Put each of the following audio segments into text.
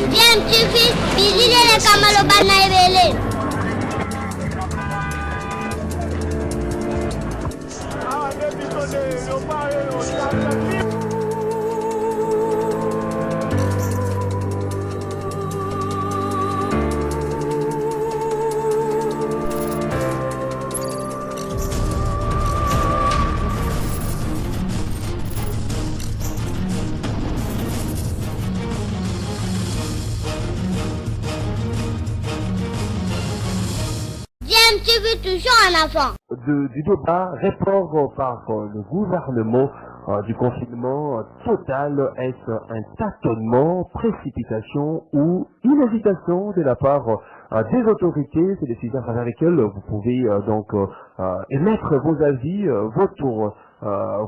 Bien, tu fais, bisous les camalobana et belé. Tu veux toujours un enfant. Du débat répondre par le gouvernement du confinement total, est-ce un tâtonnement, précipitation ou une hésitation de la part des autorités, ces décisions à travers lesquelles vous pouvez donc émettre vos avis,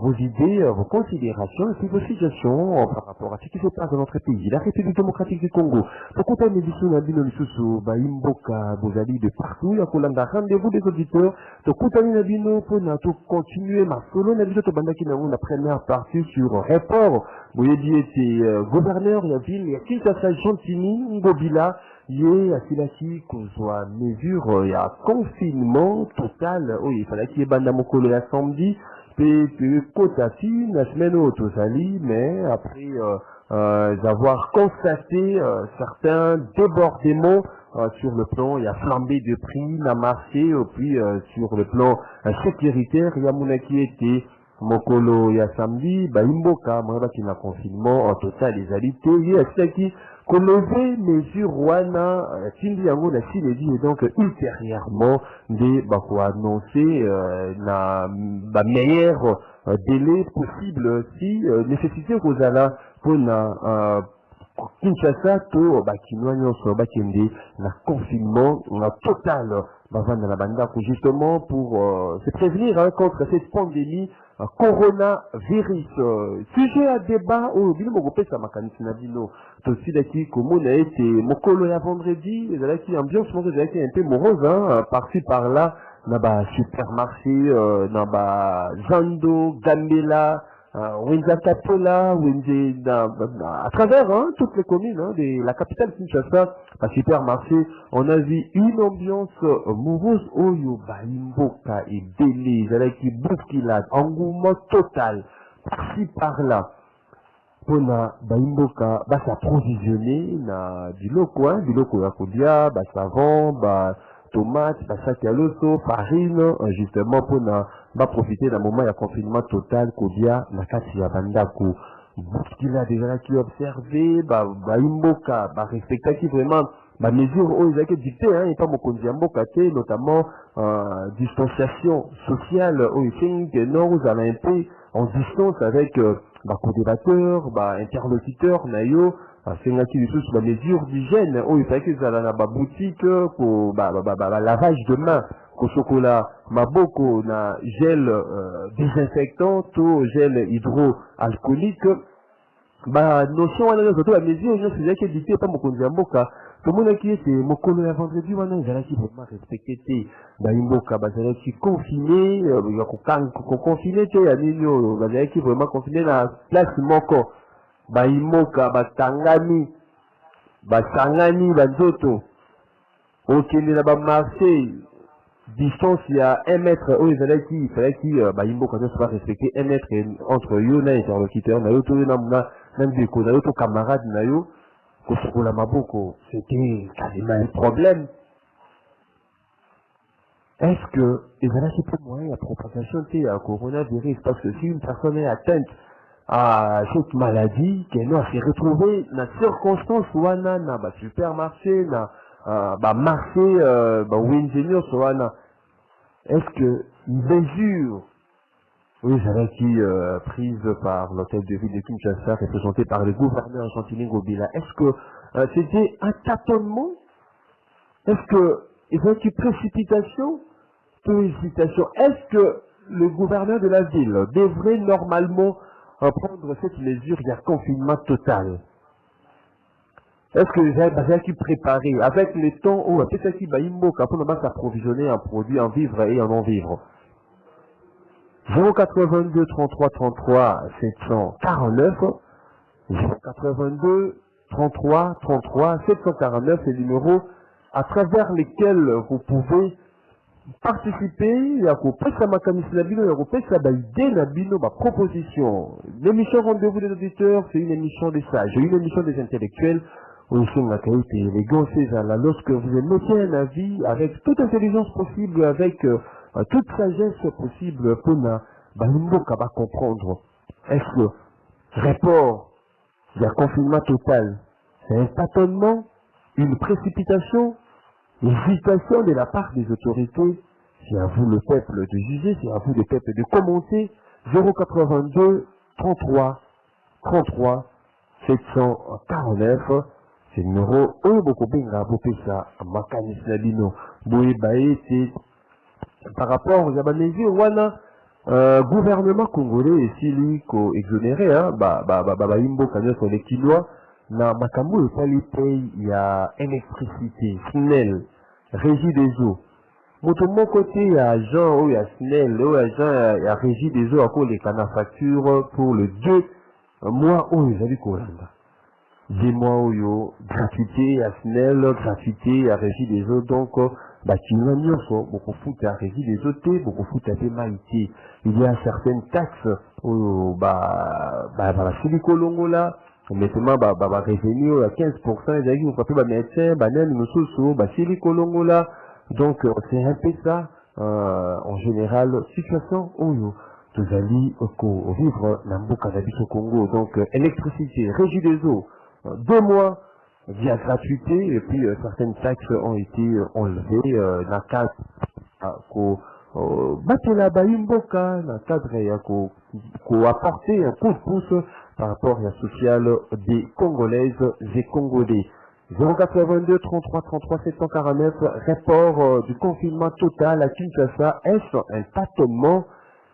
vos idées, vos considérations et puis vos suggestions par rapport à ce qui se passe dans notre pays, la République démocratique du Congo. Pourquoi pas l'édition Nabino Lisusu, Imboka, Bozali de partout, il y a rendez-vous des auditeurs, Tokutani Nabino pour continuer ma solo Nabino Tobandaki Nabino la première partie sur rapport. Vous avez été gouverneur, il y a ville, il y a Kinshasa, Gentini, Ngobila, il y a Silaki, qu'on soit mesure, il y a confinement total, oui, il fallait qu'il y ait Bandamokolo la samedi, puis Kotati, la semaine autosali, mais après avoir constaté certains débordements sur le plan, il y a flambé de prix, la marché, puis sur le plan sécuritaire, il y a Mounaki était Mokolo, il y a samedi, Imboka, moi qui n'a confinement en total les alité, il y a Silaki, qu'on levait mesures Wana, Tindiango, la Sinédi, et donc ultérieurement, des annoncer la meilleur délai possible si nécessité Rosala pour la Kinshasa, to Bakinoignon, sur Bakende, la confinement total, dans la banda, justement pour se prévenir contre cette pandémie coronavirus. Sujet à débat au Bilmogopé Samakanisi Nabino. Aussi daki comme on a été Mokolo ya vendredi, et là qui ambiance vendredi un peu morose, par-ci par-là, dans ba supermarché, dans ba Zando, Gambela, Wenza Katola, à travers toutes les communes de la capitale Kinshasa, à supermarché, on a vu une ambiance morose oyo Imboka et Bélé, qui bousculade, engouement total, par-ci par-là. Pour Imboka, s'approvisionner na biloko ya kolia, savon, tomate, sac à l'osso, farine, justement pour profiter d'un moment de confinement total kolia na kati ya bandako. Qu'il a déjà qui observé, Imboka, respecter qui vraiment mesure où ils ont été dictées, et pas mon Mboka, notamment distanciation sociale, où ils que nous allons un peu en distance avec co-débatteur, interlocuteur, nayo, c'est là qui sous la mesure d'hygiène, où il fait que ça la boutique pour lavage de mains, au chocolat, maboko na gel désinfectant, tout gel hydroalcoolique, notion à la mesure, je sais que dicté pas mon Mboka. Tout le monde qui était Mokolo la vendredi, il y a qui vraiment respecté Imboka, il y a qui confiné, il y a confiné, il y a qui vraiment confiné la place Moko, Imboka, Tangani, Sangani, Zoto, ok, il y a marché, distance, il y a 1 mètre, il fallait qu'il Imboka soit respecté 1 mètre entre Yona et interlocuteur, même des camarades, Kosokola Maboko, c'était quasiment un problème. Est-ce que, et voilà, c'est pour moi, la propagation de coronavirus, parce que si une personne est atteinte à cette maladie, qu'elle s'est retrouvée dans circonstances où on a supermarché, marché, ou ingénieur, est-ce que une mesure, oui, j'avais qui prise par l'hôtel de ville de Kinshasa, représenté par le gouverneur Gentini Ngobila. Est-ce que c'était un tâtonnement? Est-ce que il y a une précipitation? Hésitation. Est-ce que le gouverneur de la ville devrait normalement prendre cette mesure de confinement total? Est-ce que j'ai qui préparer avec le temps où peut-être qu'il va pour s'approvisionner en produits en vivre et en non-vivre? 082 33 33 749 082 33 33 749, c'est le numéro à travers lesquels vous pouvez participer à ma proposition. L'émission Rendez-vous des auditeurs, c'est une émission des sages, une émission des intellectuels. Lorsque vous émettez un avis avec toute intelligence possible, avec toute sagesse possible, pour comprendre. Est-ce que rapport, il y a confinement total, c'est un tâtonnement, une précipitation, hésitation de la part des autorités? C'est à vous le peuple de juger, c'est à vous le peuple de commenter. 082 33 33 749, c'est le numéro par rapport aux Abanésiens, voilà, gouvernement congolais, si lui, exonéré, sur les Kinois, na makambo et pays, il y a électricité, SNEL, régie des eaux. Mon côté, il y a agent, il y a SNEL, il y a régie des eaux, à cause des facture pour le 2 mois, il y a du courant. 10 mois où il y a gratuité à SNEL, gratuité à régie des eaux, donc, beaucoup foot à régie des eaux, beaucoup foot à maïté. Il y a certaines taxes, la Silicolongo là, maintenant, revenu à 15%, il y a eu un médecin, Silicolongo là, donc, c'est un peu ça, en général, situation où vous allez vivre dans le cannabis au Congo. Donc, électricité, régie des eaux, 2 mois via gratuité, et puis certaines taxes ont été enlevées dans le cadre apporter un coup de pouce par rapport à la sociale des Congolaises et Congolais. 082 33 33 749, rapport du confinement total à Kinshasa, est-ce un tâtonnement,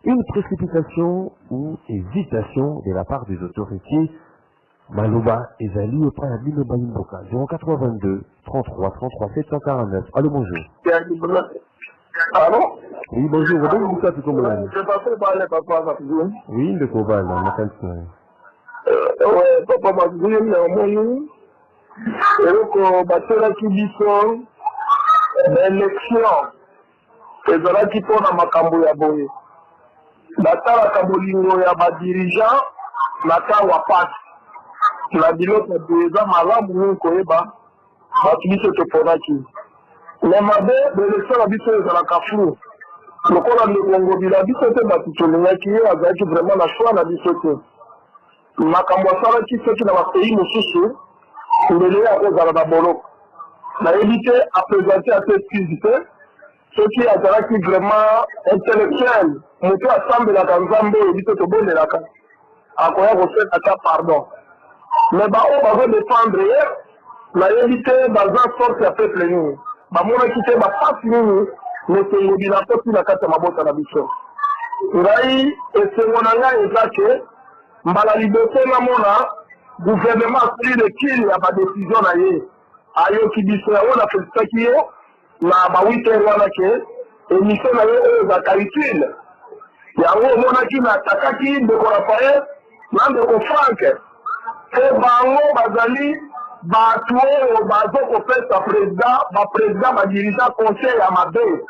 une précipitation ou hésitation de la part des autorités? Malouba Ezali au Parabino Bayimboka, 082 33 33 749. Allô, bonjour. Allô? Oui, bonjour. Je passais par les papas rapidement. Oui, le Koval, on m'appelle ça. Ouais, papa Mazouine, néanmoins, et donc, batela qui dit son l'élection, et cela qui prend dans ma cambo ya boye. Natala kabolingo ya ba dirigeant, nata wapati. Na biloko déjà malamu nous koyeba, batu biso toponaki. Mais mabe, l'élection na biso ezalaka flou. Lokola ndeko bila biso te batu tolingaki ye azalaki vraiment na choix na biso te. Makambo asalaki soki na bapays mosusu ndele ya kozala na boloko nayebi te apresente ate excuse te soki azalaki vraiment intellectuel moto asambelaka nzambe oyo biso tobondelaka akoya kosenaka pardon mais baoyo bazodefendre ye nayebi te baza sorte ya peuple nini bamonaki te bapasi nini mosengobi na poti na kati ya mabota na biso ngai esengo na ngai eza ke mbala liboso namona gouvernement asali lekili ya badécision na ye ayoki biso yango na felisitaki yo na bawiter wana ke émission na ye oyo ezalaka utile yango omonaki na atakaki ndeko Rafael na ndeko Frank pe bango bazali bato oyo bazokopesa président badirigant conseil ya mabe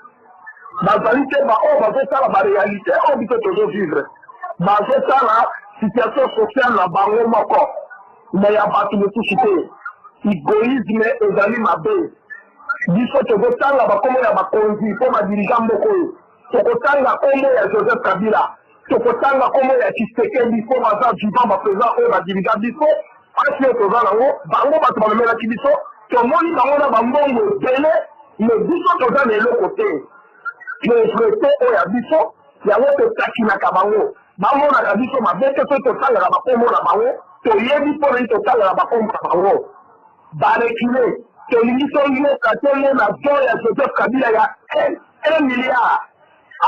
bazali te baoyo bazosala baréalité oyo biso tozovivre bazosala situation sociale na bango moko mais ya bato mosusu te égoïsme ezali mabe biso tokotanga bakombo ya bakonzi mpo badirigeant moko oyo tokotanga kombo ya Joseph Kabila tokotanga kombo ya Tshisekedi mpo baza vivant baprésident oyo badirigeant biso asi oyo toza nango bango bato bamemelaki biso tomoni bango na bambongo ebele me biso toza na eloko te pauvreté oyo ya biso yango totakinaka bango bamonaka biso mabe te soki totangaka bakombo na bango toyebi mpo nani totangaka bakombo na bango barekile tolingi toyoka te ye na zo ya Joseph Kabila ya 1 milliard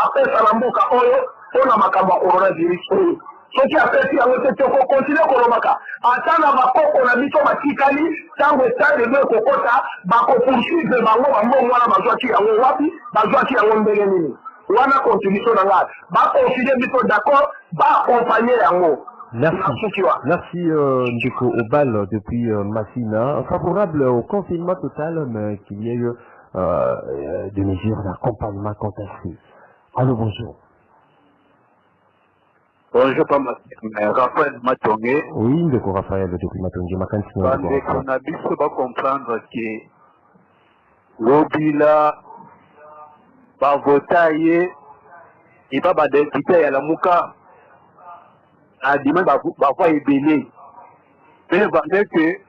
apesa na mboka oyo mpo na makambo ya coronavirus oyo soki apesi yango te tokokontinue kolobaka ata na bakoko na biso batikali ntango estade ebe ekokota bakopoursuivre bango bambongo wana bazwaki yango wapi bazwaki yango ndenge nini wana contribution na ngai baconfine biso d'accord baakompagne yango Merci Ndeko Obal depuis Massina. Favorable au confinement total, mais qu'il y ait eu des mesures d'accompagnement contestées. Allô, bonjour. Bonjour, Raphaël Matongé. Oui, Ndeko Raphaël depuis Matongé. On a dû se comprendre que Gobila va voter et va député à la Mouka. À dimanche, va ébélé. Mais que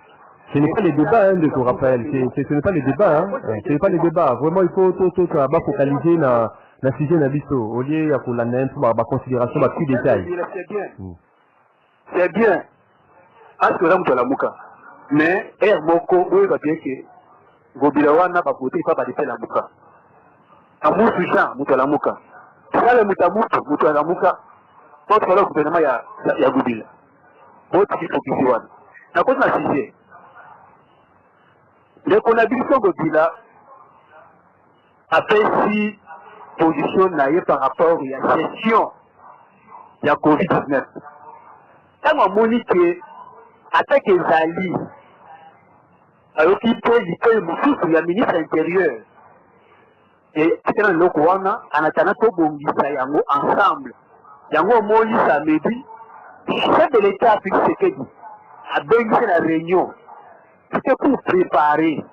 ce n'est pas les débats, hein, Ndeko Raphaël. Ce n'est pas les débats, hein. Ce n'est pas les débats. Vraiment, il faut tout focaliser dans le sujet d'Abisso. Au lieu de la NEM, pour la considération, de plus détail. C'est bien. C'est bien. Est-ce que là, la Mouka? Mais, Boko, oui, va bien que Gobilawana va voter, il va pas défendre la Mouka. Amour, Jean, Mouta la Mouka. Tu vois le Mouta la Mouka. Votre le gouvernement, il y a Gobila. Votre qui faut qu'il soit. La cause de la sujet. Le conabilisation Gobila a fait si position par rapport à la gestion de la COVID-19. Quand on monique attaque les alliés, alors qu'il peut le ministre intérieur, et c'est un loco, en attendant que Bongisa Yango ensemble, Yango Moli Samedi, chef de l'État a béni la réunion. C'était pour préparer.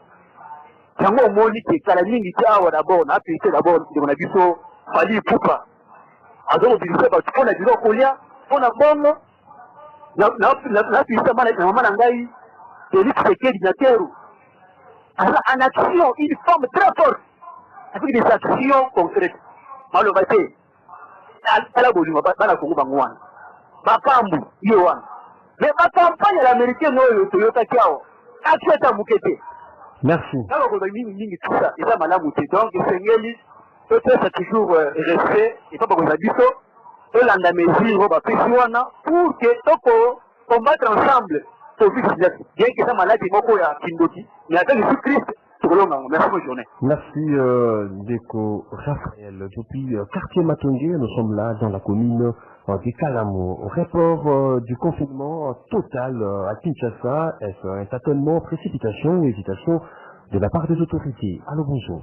Yango Moli qui est à la ligne d'abord, on a appliqué d'abord, on a dit ça, Fali Poupa. Alors, on dit ça, on a dit ça, on a bon, la puissance de maman Nangaï, et l'État d'Inateru. En action, une forme très forte, avec des actions concrètes. Malheureusement, à la Bolivie, à la Congo Bangouane, Bapambu, Yohan. Mais ma campagne à l'américaine, non, Toyota Kiao, Acheta Moukete. Merci. Donc, peut-être c'est toujours resté, et pas pour dit ça, la mesure pour que combattre ensemble. Bien que ça maladie, mais avec Jésus-Christ, merci bonne journée. Merci Ndeko Raphaël. Depuis quartier Matongé, nous sommes là dans la commune du Kalamo. Rapport du confinement total à Kinshasa, est-ce un tâtonnement, précipitation ou hésitation de la part des autorités? Allô, bonjour.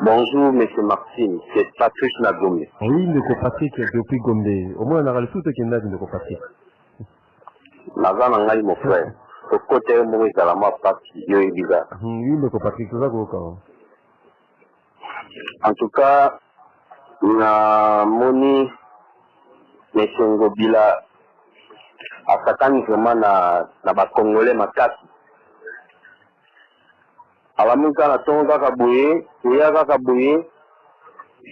Bonjour, M. Martin, c'est Patrick Nagome. Oui, Ndeko Patrick depuis Gombe. Au moins, on aura le tout qui est là, Ndeko Patrick. Naza mon frère. Au côté de moi, c'est la mort partie. Oui, Ndeko Patrick, c'est ça qu'on en tout cas, na moni M. Ngobila atakani vraiment na ba Congolais makasi. Alamuka na tonga kabuye, kuya kabuye.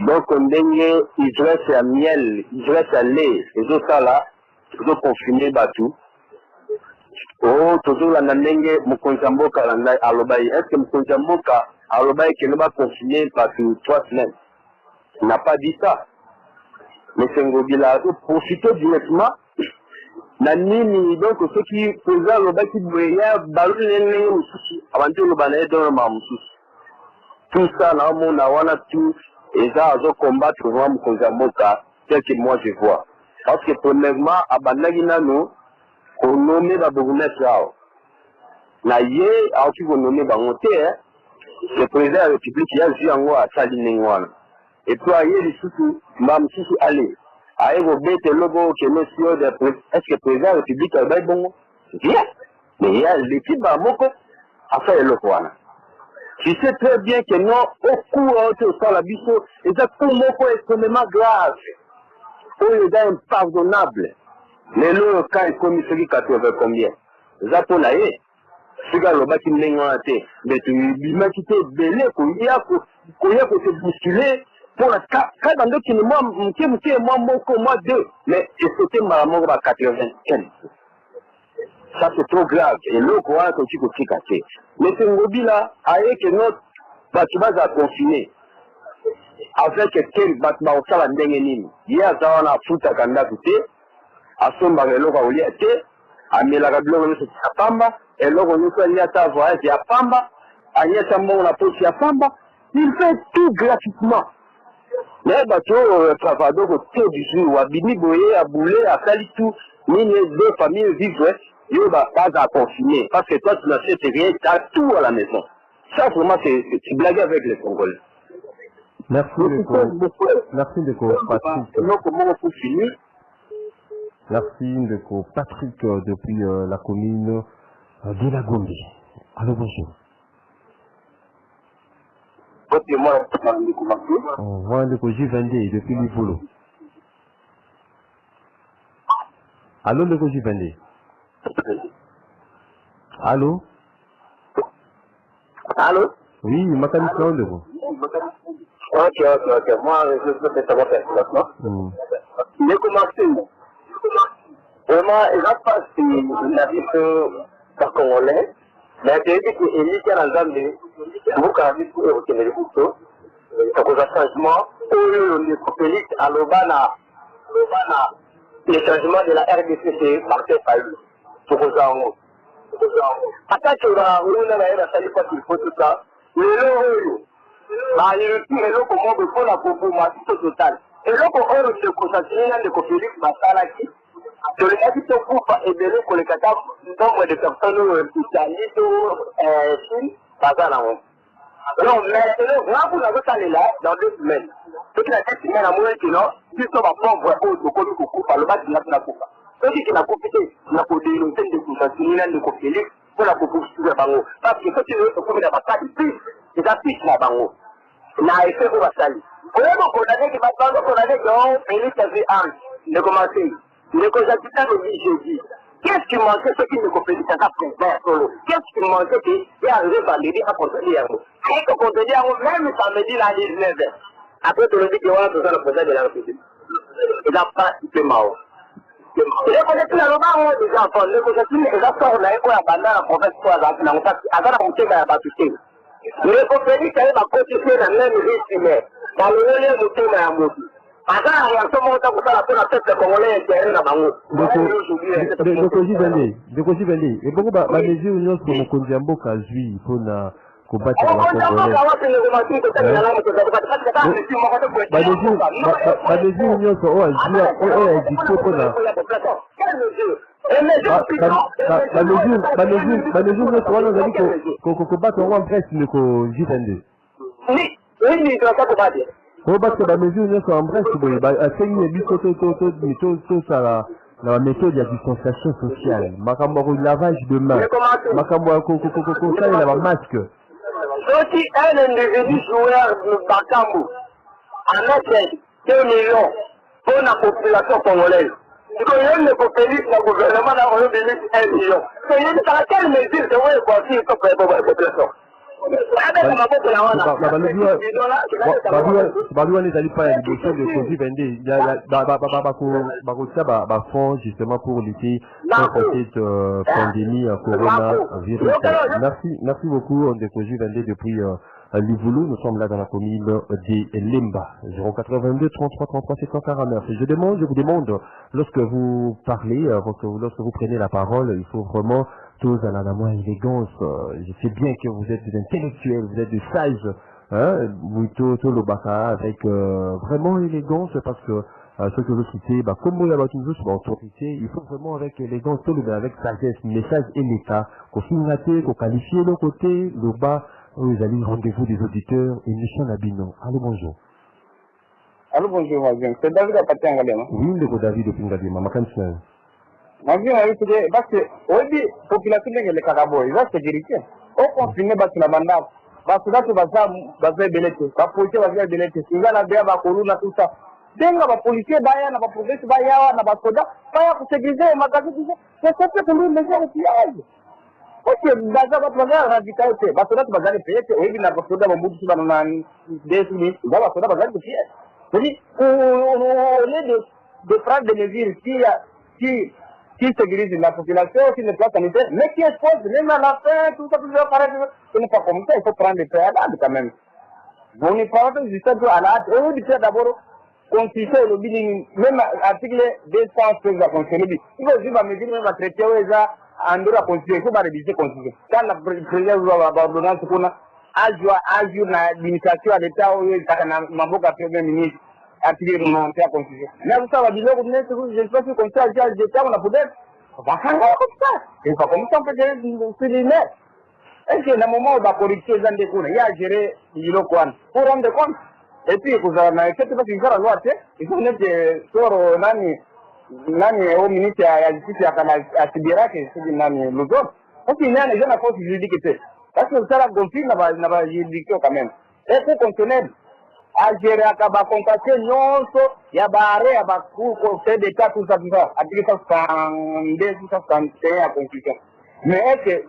Donc ndenge Israël c'est à miel, Israël c'est à lait, et tout ça là, tout confiné batou. Oh, toujours la ndenge mukonjamboka la alobai. Est-ce que mukonjamboka alobai que ne va confiner par 3 semaines? Il n'a pas dit ça. Mais c'est Ngobila profiter directement. Nanini, donc ceux qui faisaient le bac qui brillait, ballon avant de le balayer dans le mamoussous. Tout ça, là, on a tout, et ça, on combattre vraiment Mukonjamboka, tel que moi je vois. Parce que premièrement, à Bandaginano, on nomme la bourgmestre là. Na yé, à qui on nomme Bangoté, le président de la République, il y a vu en moi à Salinengwana. Et puis, il y a des sous-sous, mamoussous, allez. Aïe, vous bêtes le logo que monsieur de est-ce que le président de la République a bien bon? Bien. Mais il y a l'équipe à Moko à faire le point. Tu sais très bien que non, au cours de la biseau, et ça pour Moko est extrêmement grave. Pour les gars impardonnables. Mais le cas est commis celui 80 combien? Ça pour la haie. Ce gars, le bâtiment n'est pas été. Mais tu m'as quitté belé, qu'on y a pour te bousculer. Pour la cas, dans deux qui moi, moi, deux. Mais c'était ma mort à 95. Ça, c'est trop grave. Et l'eau, quoi, quand tu peux cliquer. Mais c'est un hobby là, avec notre, tu vas à confiner. Avec quel bâtiment au salon d'Engenim. Hier, ça, on a foutu à Kandakouté. À son barreau, à Oliaté. À Melagablo, on est à Pamba. Et là, on est à voyage à Pamba. À Yatambo, on a posé à Pamba. Il fait tout gratuitement. Mais bateau travado côté du jour, à Bini Boye, à Boulé, à Salitou, mine deux familles vivent, il va pas à confiner. Parce que toi, tu n'achètes rien, tu as tout à la maison. Ça, vraiment, c'est blaguer avec les Congolais. Merci Ndeko Patrick. Comment on peut finir? Merci Ndeko Patrick depuis la commune de la Gombe. Allô, bonjour. On voit Ndeko J22 depuis Livolo. Allô, Ndeko J22. Allô? Allô? Oui, ma commission de vous. Ok. Moi, je peux savoir maintenant. Mais comment vraiment, il n'a pas la vie par Congolais, mais il dit qu'il y a un Zambie, vous avez vu que les couteaux, ça cause un changement, les coupélites à l'Obana, les changements de la RDC, c'est marqué par eux. Pour vous en attends que on a fallu pas qu'il faut tout ça. Les lots, les lots comment on peut la consommation totale. Et là, on se concentre dans les coupélites, Masalaki. Je le dis que pour aider les collègues, nombre de personnes qui sont Chine, non, mais là, vous avez allé là dans 2 semaines. Toute la 7 semaines à moins que non, si on va prendre un peu de commis pour par le bas, il n'a pas coupé. Ceux qui n'ont pas coupé, n'a pas de l'hôtel de consentement de coupé, pour la coupe sur le bango. Parce que quand tu veux, comme il n'a pas ça, il a pris la bango. Il a effet pour la salle. On a dit qu'il va prendre, on a dit qu'il y avait un de commencer. Le Conjakitan le jeudi. Qu'est-ce qui manquait ce qui ne compétit pas solo? Qu'est-ce qui manquait qui est arrivé par l'idée à contenir? Et qu'on contenir même samedi à 19h. Après, tu le dis que voilà, tout ça le projet de la République. Il n'a pas été mort. Il est connecté à l'Obama, les enfants. Le Conjakitan, il a sorti la école à Banda, la province, à la montée à la Batouché. Le compétit, il va continuer dans le même rythme. Dans le même moté à la moto. Ndeko J22 et beaucoup ba mesure nyonso mokonzi ya mboka azwi mpona kobatela bamesure nyonso oyo azwi oyo aexiste mpona bamesure nyonso wana ozali kobata yango en presse ndeko J22 parce que la mesure n'est pas en bref, c'est une bisotosala dans la méthode de distanciation sociale. Makambo lavage de main. Makambo la masque. Si un individu joueur de Bakambo en mettre 2 millions pour la population congolaise, il y a une population le gouvernement a remis 1 million. Il y a une quelle mesure de vous conseiller pour la population? Balouane n'allait pas à l'émission de Covid-22. Il y a fonds justement pour lutter contre cette pandémie coronavirus. Merci beaucoup de Covid-22 depuis Livoulou. Nous sommes là dans la commune de Lemba. 082 33 33 749. Je vous demande, lorsque vous parlez, lorsque vous prenez la parole, il faut vraiment tous à la moins élégance. Je sais bien que vous êtes des intellectuels, vous êtes des sages, hein, tout le baka avec vraiment élégance parce que ce que vous citez, comme vous avez toujours sur autorité, il faut vraiment avec élégance, tout le avec sagesse, message et l'état, qu'on finisse, qu'on qualifie le côté, le bas, vous allez rendez-vous des auditeurs et Michel Nabino. Allô, bonjour. Allô, bonjour, Mazin. C'est David à partir d'Angalema. Oui, le David de Pingadima, ma cancer. Mazin a eu parce que, aujourd'hui, la population de l'Ekagabo, ils ont sécurité. Au confiné, la banda, parce que là, tu vas faire belete, la police va faire belete, il va la bien, la colonne, tout ça. Denga ba policier baya na ba police baya na ba soda baya kusécuriser magazi c'est ça pour lui mesure de pillage. Ok, baza ba plaza radicalité ba soda bazali payer oui na ba soda ba mbutu ba na desini ba soda bazali payer. C'est-à-dire on est de prendre des mesures qui sécurisent la population, qui ne place sanitaire, mais qui expose même à la fin, tout ça, ce n'est pas comme ça, il faut prendre des préalables quand même. On n'est pas juste à la hâte, on dit d'abord constituer le bilan, même article 216 à constituer. Il faut juste me dire, même à traiter, en droit constituer, il faut pas réviser constituer. Quand la présidence va ordonnance, aju na administration ya l'État oyo ezalaka na maboko ya premier ministre article 91 ya constitution. Mais vous savez, biloko je ne sais pas si comme ça, j'étais on a peut-être comme ça. Et pas comme ça, on peut gérer sur les mails. Est-ce que dans le moment où la corruption est en découle, il y a géré biloko pour rendre compte. Et puis, vous avez fait parce qu'il y a la loi, il faut mettre sur nani au ministre ya justice ya Sibira que c'est nani Luzon. Parce qu'il y a les gens à force juridique parce que ça la conflit n'a pas juridiction quand même. Et pour fonctionner à gérer à ba contacter non ya barré à ba conseil d'état tout ça article 102 161 à constitution. Mais est-ce que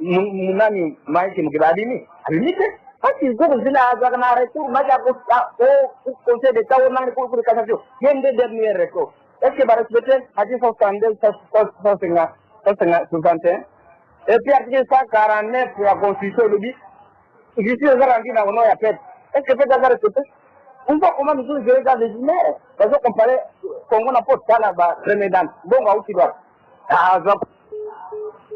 nani maïki mkibadini limite parce qu'il faut que la retour maja au conseil d'état ou nani pour cassation. Il y a des derniers recours. Est-ce que va respecter article 162 161 et puis article 149 pour la constitution le dit je suis garanti dans le nom de la fête. Est-ce que peut-être respecter? On voit comment nous sommes gérés dans les humains. Parce qu'on parlait qu'on n'a pas de temps là-bas, très dame. Bon, on va aussi voir.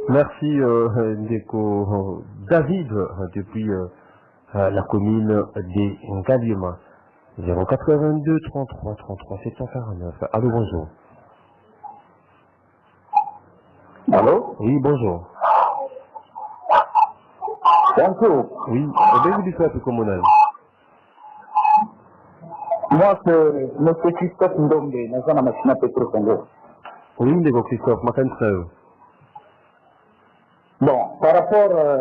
Merci Ndeko David depuis la commune des Ngaliema. 082 33 33 749. Allô, bonjour. Allô? Oui, bonjour. Bonjour. Oui, bienvenue du Club communal. Moi, c'est M. Christophe Ndombe, dans la machine à Petro Congo. Oui, Ndeko Christophe, Makansa. Bon, par rapport à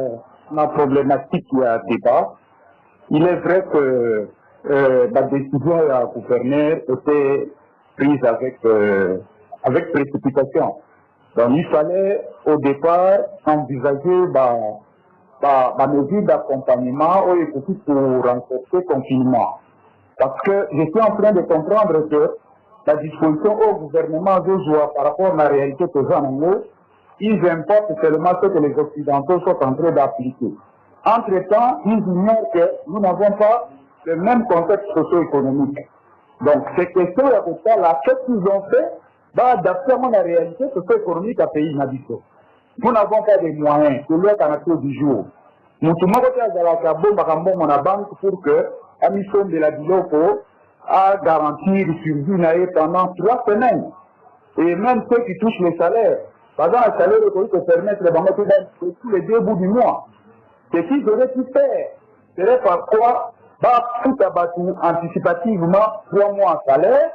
la problématique qui a débat, il est vrai que la décision de la gouverneur était prise avec précipitation. Donc il fallait au départ envisager la mesure d'accompagnement pour renforcer le confinement. Parce que je suis en train de comprendre que la disposition au gouvernement de joie par rapport à la réalité que j'ai en eux, ils importent seulement ce que les Occidentaux sont en train d'appliquer. Entre-temps, ils ignorent que nous n'avons pas le même contexte socio-économique. Donc, ces questions là, qu'est-ce qu'ils ont fait va adapter à la réalité socio-économique à pays inhabité. Nous n'avons pas de moyens, c'est le canapé du jour. Nous sommes à la banque pour que la mission de la Biloko a garantir le survie pendant 3 semaines. Et même ceux qui touchent les salaires, par exemple, le salaire économique peut permettre de mettre tous les 2 bouts du mois. Ce qu'ils auraient pu faire, serait parfois tout abattu anticipativement 3 mois de salaire,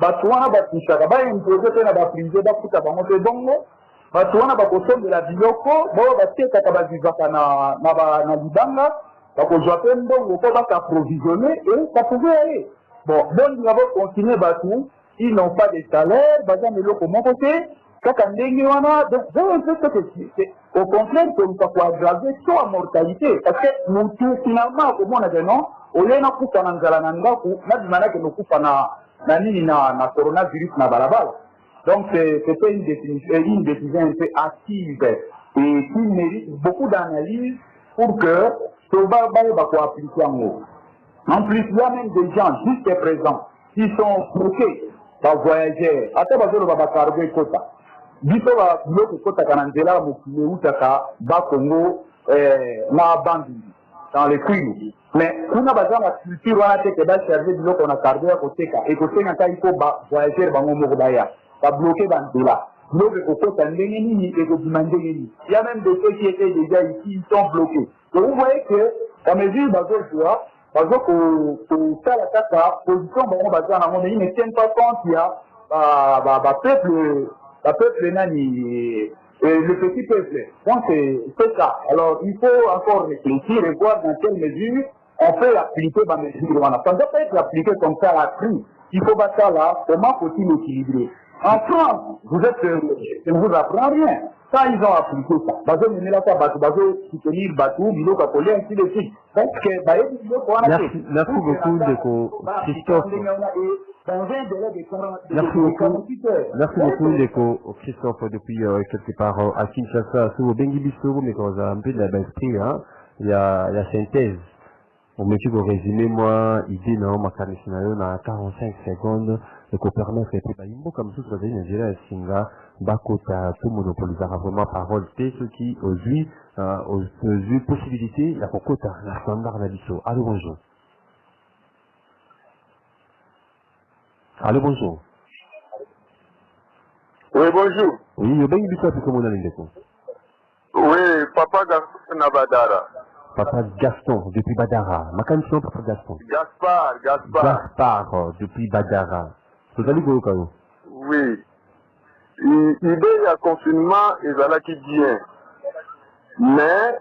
batouana batouchaka, imposer na baprisé, bakuta bangote dongo, batouana bakosom de la biloko, bateka bazivaka na libanga, bakozwa pe ndongo po bakaprovisionner et ça pouvait aller. Bon, ils vont continuer batou, ils n'ont pas de salaire, baza meloko mon côté, kaka ndenge wana, donc au contraire, que nous avons aggravé la mortalité, parce que nous finalement, comme on a dit non, on est na kufa na nzala na ngaku, na dimana que nous kufa na coronavirus na balabala. Donc c'était une décision un peu active et qui mérite beaucoup d'analyse pour que ce barbarie va appliquer en haut. En plus, il y a même des gens jusqu'à présent qui sont bloqués par voyageurs. Attends, on va cargo et quota. Biso va bloquer quota kananzela mokile utaka ba Congo na bandi dans les cuivres. Mais on a besoin de la culture, on a été chargé de l'eau qu'on a gardé à côté. Et côté, il faut voyager dans le monde. Il faut bloquer dans le là. L'eau de coco, c'est un déni et de demander. Il y a même des ceux qui étaient déjà ici, ils sont bloqués. Donc vous voyez que la mesure bazoa, pour faire la caca, position, ils ne tiennent pas compte qu'il y a peuple nani. Le petit peuple. Donc c'est ça. Alors il faut encore réfléchir et voir dans quelle mesure on peut appliquer dans les mesures. Ça ne doit pas être appliqué comme ça à prix. Il faut voir ça là, comment faut-il équilibrer. En France, je ne vous apprends rien. Ça, ils ont appliqué ça. Bazo mener la fois, bazo soutenir Batou, Bilo Kakolé, ainsi de suite. Merci beaucoup, Ndeko Christophe. Merci beaucoup, Ndeko Christophe, depuis quelque part à Kinshasa, sur le Bengi Bissoro, mais quand on a un peu de l'esprit, il y a synthèse. Au métier de résumer, moi, idée, non, ma carrière, on a 45 secondes, et qu'on permet de faire des mots comme ça, vous avez Nigeria Singa, Bakota, tout monopolisera vraiment parole, c'est ce qui, aux yeux, possibilité, la Kokota, la standard, la biso. Allô, bonjour. Allô, bonjour. Oui, bonjour. Oui, il y a bien une biso, comment on a l'indéco. Oui, Papa Gaston Nabadara. Papa Gaston, depuis Badara. Ma cantion, Papa Gaston. Gaspard. Gaspard, depuis Badara. Vous allez vous au Oui. L'idée du confinement est là qui vient. Mais,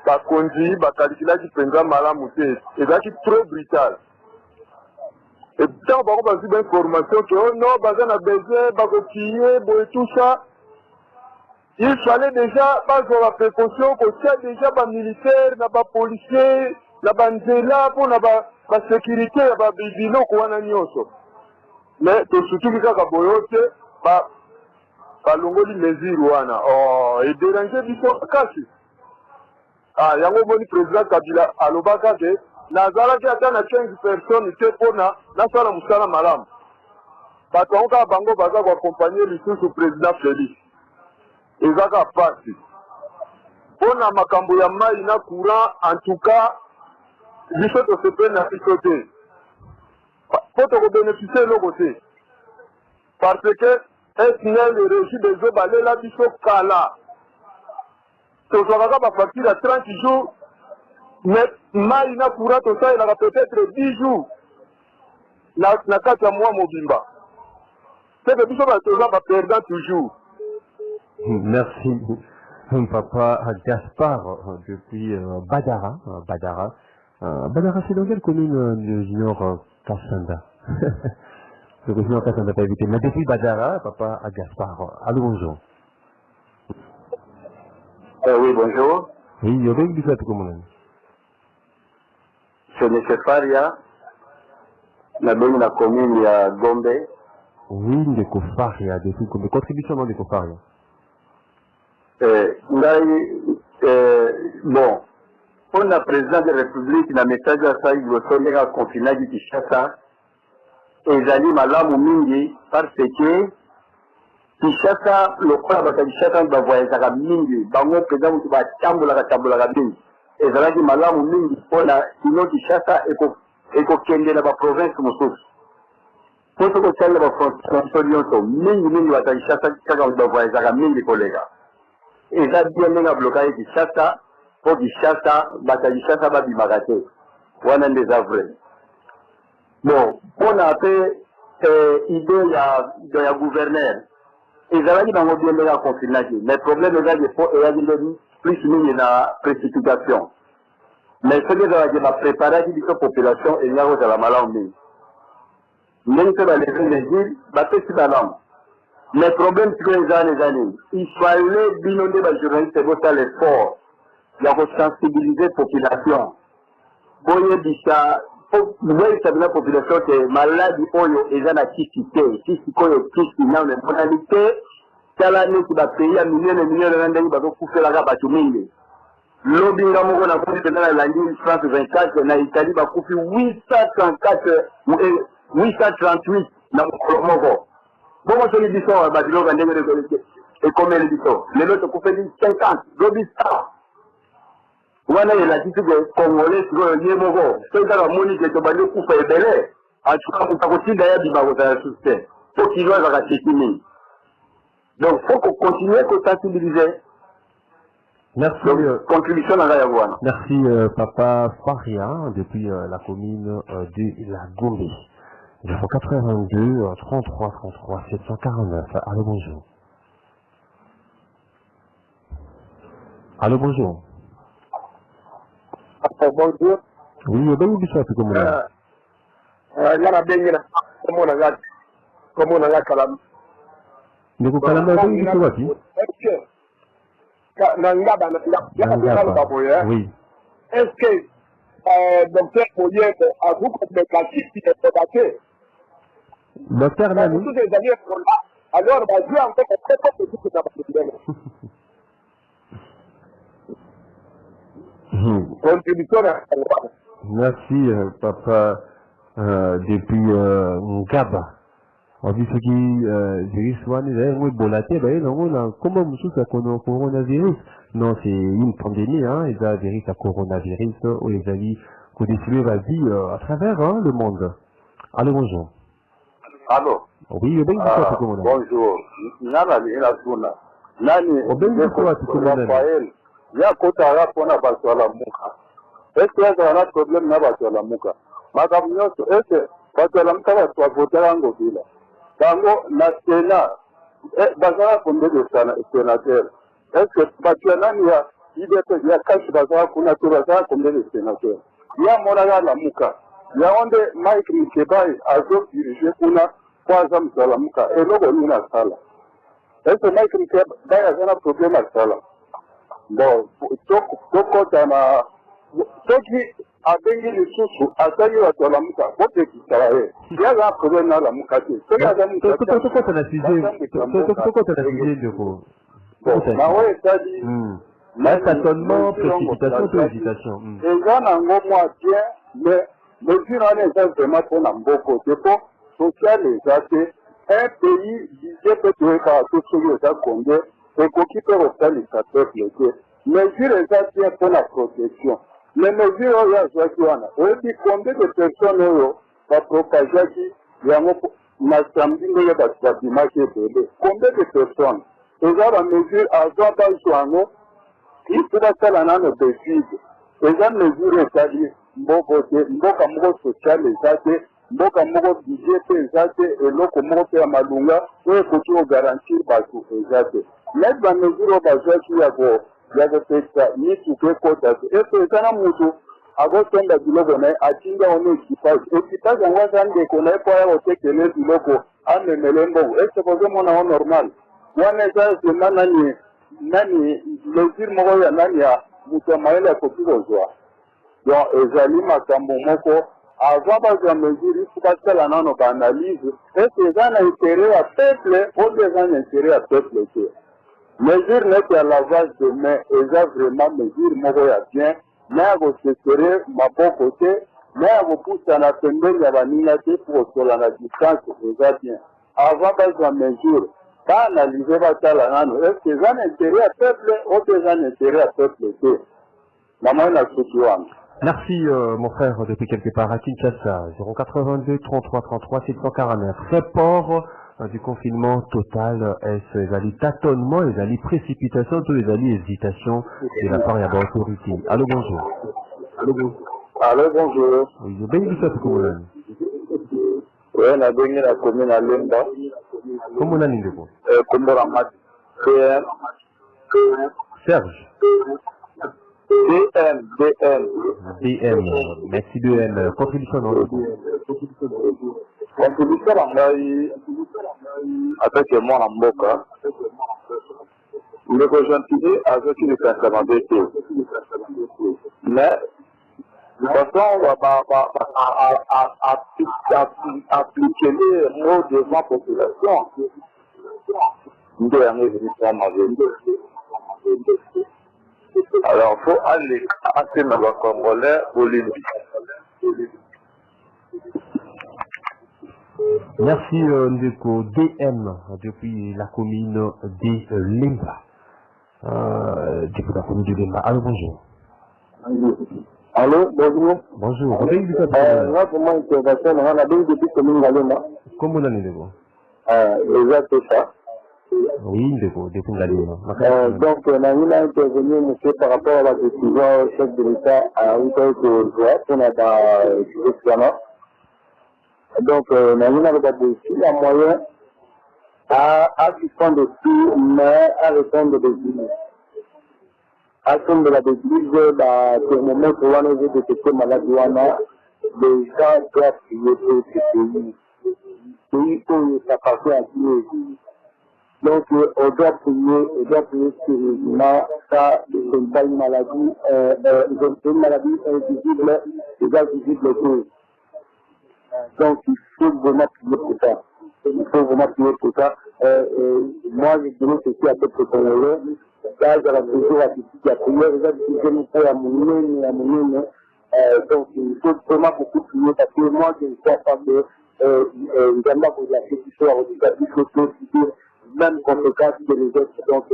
par contre, la qualité qui prendra malamouté, est là qui est trop brutal. Et puis, on va avoir des informations que, oh non, on a besoin, on va tout ça. Il fallait déjà avoir la précaution qu'il y a déjà des militaires, des policiers, des nzela pour la sécurité, des bilan qu'on a nyonso. Mais surtout que ça boyote, longo di mesure wana. Oh, et déranger biso kasi. Ah, yango moni président Kabila alobaka ke nazalaki ata na 15 personnes te pona nasala musala malamu. Bato onka bango baza ko accompagner lisusu président Félix. Ezaka pasi. Pona makambo ya mai na courant, en tout cas, biso to se prenne na biso te. Faut to bénéficier le côté. Parce que SNL le régime des eaux balé la biso kala. To soka ba facture à 30 jours. Mais mai na courant to ça il a peut-être 10 jours. Na kati ya mois mobimba. C'est que biso ba to va perdre toujours. Merci, Papa Gaspard, depuis Badara. Badara, c'est dans quelle commune du Junior Kassanda? Le Junior Kassanda n'a pas évité. Mais depuis Badara, Papa Gaspard. Allô, bonjour. Oui, bonjour. Oui, il y a bien du fait comment C'est M. Faria, la commune de Gombe. Oui, de Kofaria, depuis Gombe. Contribution dans les Kofaria. Bon, pour la présidente de la République, le message à ça, il doit sonner à confinement du Kinshasa. Et ils allaient malamu mingi parce que Kinshasa, le corps de Kinshasa, va voyager à mingi. Bango, président, tu vas chamboula mingi. Et ils allaient malamu mingi pour la sinon Kinshasa et qu'on kende dans la province comme ça. Pour ce que c'est la frontière, mingi va Kinshasa, quand on va voyager à mingi, collègues. Et ça bien bien bloqué du chassa pour du chassa bataille chassa va bimarate wana des avril bon on a fait idée ya gouverneur et ça va dire dans bien bien confinement mais problème est là il faut plus mine na précipitation mais ce que ça va préparer la population et là où ça va malambi même que dans les villes bah c'est malam. Mais le problème, c'est que les années, il fallait binonder les journalistes pour faire l'effort. Il faut sensibiliser la population. Pour la population que maladie est dans la cité, dans la modalité, c'est l'année qui va payer à millions et millions de randonneurs qui vont couper la rabat tout le monde. Lobby, on a fait dans la langue France 24, en Italie, va couper 838 dans le Congo. Bon, moi, je dis ça, et combien les dit ça? Les autres coupent 50, l'obis ça. Voilà, il a dit que les Congolais, c'est un lieu mauvais. C'est dans la monnaie que tu vas dire couper les belés. En tout cas, on t'a aussi d'ailleurs dit, bah, vous avez soutenu. Faut qu'il doit avoir racheté. Donc, il faut qu'on continue à sensibiliser. Merci. Donc, contribution dans la voie. Merci, Papa Faria, depuis la commune de la Gombe. 82 33 33 749. Allô, bonjour. Allô, bonjour. Bonjour. Oui, il y a bien du ça, comme on a. Il y a bien comme on a kalam. Donc, au Kalama, il y a du oui. Est-ce que docteur Moyen a vous compris la chiffre qui est débattu? Docteur Nani. Tous les années sont là. Alors, on va jouer encore très fort pour tout ce que contribution à merci, papa, depuis Ngaba. On dit ce qui virus one, oui, bolaté, ben non, on a comment monsieur ça coronavirus. Non, c'est une pandémie, hein, et ça virus à coronavirus, où les amis qu'on décide la vie à travers le monde. Allô, bonjour. Allô. Oui, bien ah, bonjour. Nana ni ila tuna. Nani Rafael. Ya kota rapo na bato la muka. Est-ce que ça a un problème na bato la muka? Madame Nyoto, est-ce que bato la muka bato votera ngo bila? Dango na Sénat. Bazara combien de sénateurs? Est-ce que bato nani ya IDP ya kashi bazara kuna tu bazara combien de sénateurs? Ya monaga la muka. Ya onde Mike Mikebai azo dirige kuna kwaza mzalamuka eloko nina sala. Est-ce Mike Mikebai a un problème à sala? Bon, toko tana toki abengi lisusu asali wa zalamuka bote kisaraye. Ya un problème na la muka te. Toko tana sujet de ko. Na we tadi la tâtonnement, précipitation, ou hésitation. Et ça n'a pas bien, mais mesure en est vraiment pour Namboko. C'est pour social les athées. Un pays disait que tu es par tout ce qui est condé et qui peut refaire les peuple. Mesure les athées pour la protection. Les mesures il y a Joaquin. Oui, combien de personnes ont propagé qui n'a samedi de bâtiment qui est bébé. Combien de personnes? Et ça la mesure à Joaquin. Il faut faire un an de suite. Et ça mesure c'est-à-dire mboka moko social ezate mboka moko budget ezate eloko moko pe malunga oyo koki garantir bato ezate mais ba mesure bazaki ya kopesa mituka ekota te epe ezana mutu akotonda biloko na ye atinda ono équipage yango aza ndeko na ye po aya kotekele biloko amemele mbongo ese kozomona o normal wana eza sema nani mesure moko ya nani ya mutu ya mayele akoki kozwa. Donc, ezali makambo moko avant bazwa mesure il faut basala nano baanalyse est-ce eza na intérêt ya peuple ou eza na intérêt ya peuple te. Mesure neti ya lavage de main eza vraiment mesure moko ya bien na ya kosesere maboko te na ya kopusana pembeni ya baninga te pour kosola na distance eza bien. Avant bazwa mesure baanalyse basala nano est-ce eza na intérêt ya peuple ou eza na intérêt ya peuple te. Namoi na suki wana. Merci mon frère depuis quelque part à Kinshasa, 082 33 33 749. Report du confinement total, est-ce les tâtonnements, les précipitations, tous les hésitations de la part de l'autorité. Allô, bonjour. Allô, bonjour. Oui, je bénis ça pour vous. Oui, on a béni la commune à Lemba. Comment on a dit quoi? Comment on a dit? Serge. DM, merci DM. Contribution dans le coup. Contribution dans le avec moi en Mboka. Le gentil avec une personnalité. Mais, de toute façon, on va appliquer les mots devant la population. Nous devons alors, il faut aller à ces Congolais au Libye. Merci Ndeko DM depuis la commune de Limba. Depuis la commune de Limba. Allô, bonjour. Allô, bonjour. Bonjour. Là, pour moi, intervention, on a bien depuis la commune de Limba. Comment on a dit Ndeko? Exact, c'est ça. Oui, Ndeko, depuis la Limba. Donc, on a intervenu, monsieur, par rapport à la décision du chef de l'État à Ouïtaï de Joie, on a dans donc, on a il y a moyen à suspendre de tout, mais à répondre des îles. À répondre de la désir, le thermomètre, on a détecté maladie, les gens doivent prier pour ce pays. Pays où ça passe à Dieu. Donc, on doit prier sérieusement, ça, ce n'est pas une maladie, c'est une maladie invisible, déjà visible tous. Donc, il faut vraiment prier pour ça. Il faut vraiment prier pour ça. Moi, je dirais que c'est à peu près congolais. Là, j'aurais toujours assisté à prier. Déjà, je me fais à mon nez. Donc, il faut vraiment beaucoup prier parce que moi, je ne crois pas que également pour la question même conséquence que les autres. Donc,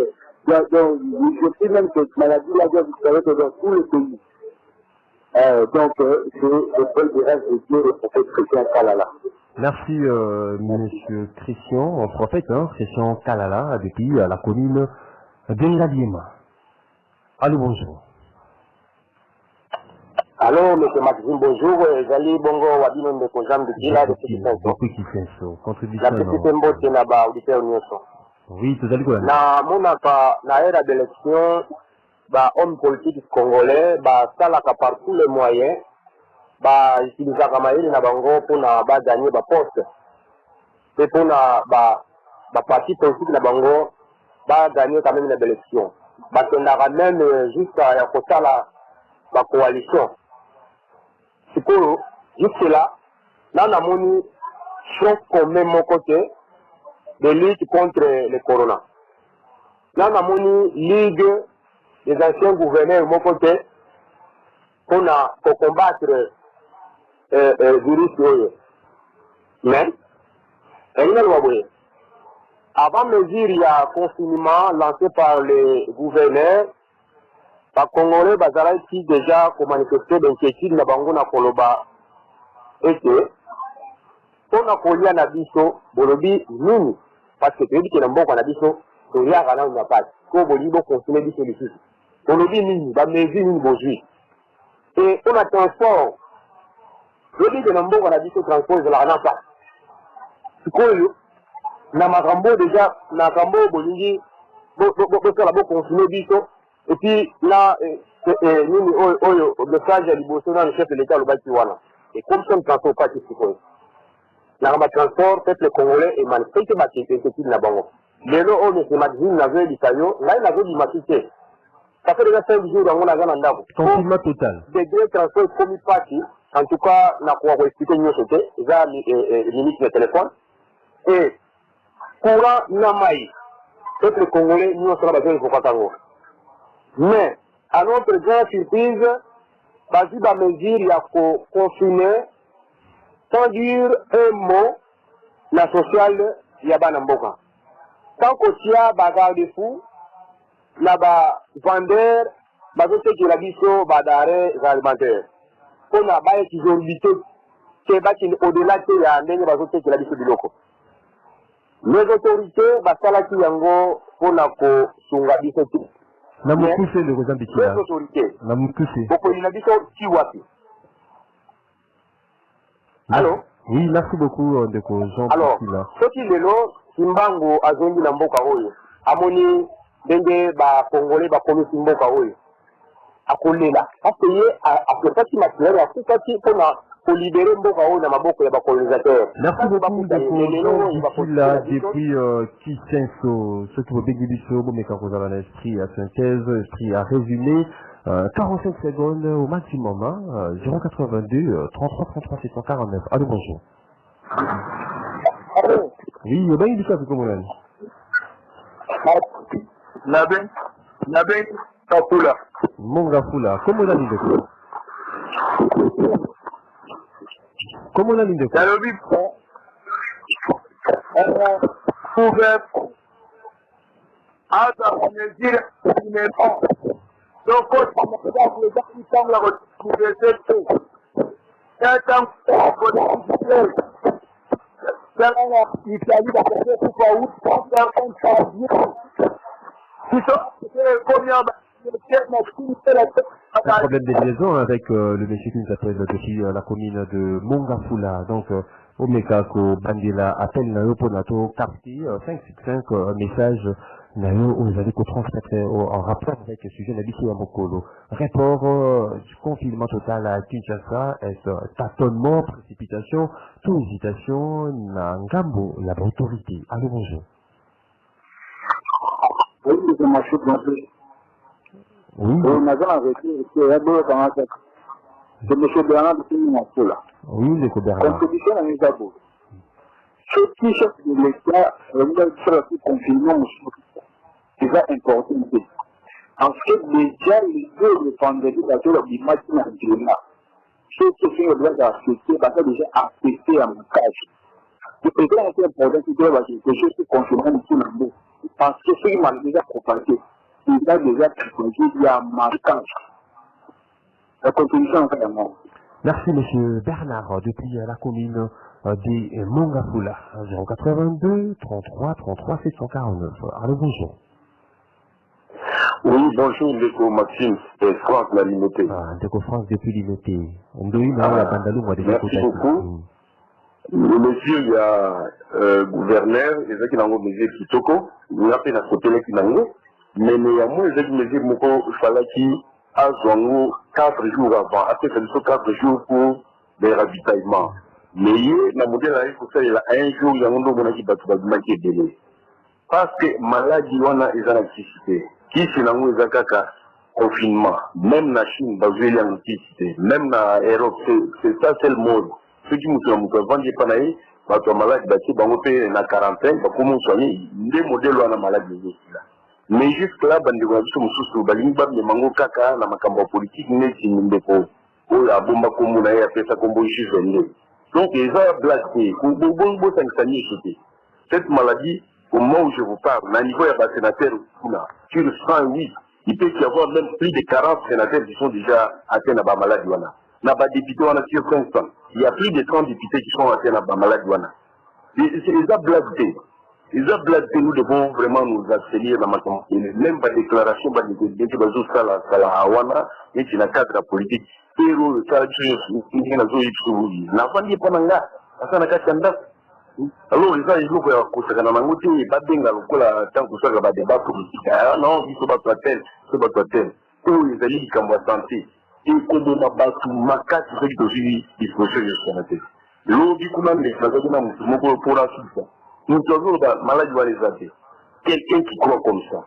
je sais même que cette maladie là doit disparaître dans tout le pays. Donc, c'est le seul direct de Dieu, le prophète Christian Kalala. Merci, monsieur Christian, prophète, Christian Kalala, depuis la commune d'Engadiema. Allô, bonjour. Allô, monsieur Maxime, bonjour. J'allais bongo wabino de Kojam de Kila de Depuis Kisenso. Contribution. La petite mbote na ba auditeur nyonso. Oui, tout à l'heure. Na monaka na era d'élection, ba homme politique congolais, ba salaka par tous les moyens, ba utilisaka maili na bango pour na ba gagner ba poste. Et pour na ba parti politique na bango, ba gagner quand même les élections. Ba tendaka même jusqu'à ya kosala ba coalition. Sikoro, jusque là, là, on a mis front commun mon côté de lutte contre le corona. Là, on a mis ligue des anciens gouverneurs mon côté pour combattre le virus. Mais, avant mesure, il y a un confinement lancé par les gouverneurs. Les Congolais qui déjà manifesté d'inquiétude na bango na koloba et que on a collé na biso bolobi nini parce que tu dis que na mboka na biso to ya kana na pas ko bolibo continuer biso lisu bolobi nini ba mezi nini bozui et on a transport je dis que na mboka na biso transport za la na pas sikoyo na makambo déjà na kambo bolingi bo kala bo continuer biso. Et puis là, le message à l'Ibosso dans le chef de l'État, le Batiwana. Et comme ça, ne transport pas tout ce qu'il faut. Dans le transport, peuple congolais est manifesté par ces inquiétudes là-bas. Mais là, on est magazine, n'avait dit ça, là, il avait dit massité. Ça fait déjà 5 jours dans mon agent en d'abord. Confinement total. Des deux transports commis parti, en tout cas, on a quoi expliquer nous c'était, ils ont limite le téléphone. Et, courant Namaï, peuple congolais, nous, on sera besoin de Fokatango. Mais, à notre grande surprise, Bazi va mesure, il y a confiné, sans dire un mot, la sociale, il y a Banamboka. Tant qu'il y a bagarre de fou, là-bas, vendeur, bagarre qui la biso, bagarre alimentaire. On a bagarre qui ont bité, qui est au-delà de la ligne, bagarre qui la biso du loco. Les autorités, bagarre qui yango, on a ko sunga biso. Namukuse le Rosambiki. Les autorités. Namukuse. Pourquoi il a dit ça qui wapi? Allô? Oui, merci beaucoup de Jean. Alors, ce qui est là, Simbango a zongi na mboka oyo. Amoni denge ba Congolais ba komi Simboka oyo. Akolela. Parce que après ça qui m'a clairé, après ça qui pour libérer mboka oyo na maboko ya ba colonisateur. Merci beaucoup de Jean là depuis Kisenso, ce qui veut bien dire bon mais quand vous avez l'esprit à synthèse, esprit à résumer. 45 secondes au maximum, 082 33 33 749. Allô, bonjour. Oui, il y a bien du café comme on a. Nabe, Kafula. Mon Gafula, comment on a dit de quoi? Comment on a dit de quoi? Donc, les gens qui semblent retrouver cette chose. C'est un temps politique. C'est l'Italie d'apporter tout par où, sans faire un changement. Tout ça, c'est combien un problème de liaison avec le monsieur qui nous appelle depuis la commune de Mongafula. Donc, Omekako Bandela appelle Nayo Ponato Karti 565 un message Nayo vous allez transmettre en rapport avec le sujet d'Abissé Mokolo. Rapport du confinement total à Kinshasa, est tâtonnement, précipitation, toute hésitation, Ngambo, la autorité. Allô, bonjour. Oui, c'est ma chute non plus. Oui. On a avec c'est M. Bernard de Monsula. Oui, le Bernard. Contribution à Nizabo. Ce qui chef de l'État, le confinement, c'est important. En fait, déjà, les deux vendredis, du matin à Djela, ceux qui font le droit d'accepter, déjà accepté à mon cas. Le président a fait un projet qui doit avoir quelque chose qui concerne tout le monde. Parce que ce qui m'a déjà propagé, il a déjà proposé, il y a marquage. La contribution est vraiment. Merci, monsieur Bernard, depuis la commune des Mongafula, 082 33 33 749. Allô, bonjour. Oui, bonjour, Ndeko Maxime, c'est France la Limité. Ndeko France depuis Limité. Merci beaucoup. Le monsieur, il y a gouverneur, il y a qui n'a pas mesé Kitoko, il y a fait un côté qui n'a pas, mais néanmoins, il y a mesé Moko, il fallait qu'il a 4 jours avant, après ça fait 4 jours pour des ravitaillements. Mais il y a un modèle il a un jour, il y a un jour qui va tout délai. Parce que maladie, on a des activités. Qui c'est là où ils ont confinement, même la Chine, basée en activité, même en Europe, c'est ça, c'est le mode. Ceux qui nous ont vendu pas naïs, bah tu as malade, bah tu vas monter en quarantaine, bah comment soigner, des modèles on a maladie là. Mais jusque là, bah nous avons sous balimba, mais mango kaka, la macamba politique, n'est pas une déco. Oh la bombe comme on a fait ça comme bon juste vendre. Donc les gens blaguent, bon cette maladie. Au moment où je vous parle, à niveau de sénateur, sur 108, il peut y avoir même plus de 40 sénateurs qui sont déjà atteints à la maladie. Il y a des députés sur 500. Il y a plus de 30 députés qui sont atteints à la maladie. Les ablatés, nous devons vraiment nous abstenir dans ma campagne. Même par déclaration, par déclaration, ça la hawana, et qui n'a pas de politique. Pero le cas de l'enfant n'est pas là. Ça n'a qu'à s'en. Alors, les gens, ils ont fait un coup, c'est un angoté, et pas bien, tant que ça va débat politique. Ah non, il faut pas toi tel, Oh, les alliés qui vont santé. Et comme on a battu ma carte, c'est que je suis disposition de ce qu'on a fait. L'eau du coup, mon pour la suite. Nous avons maladie à les athées. Quelqu'un qui croit comme ça.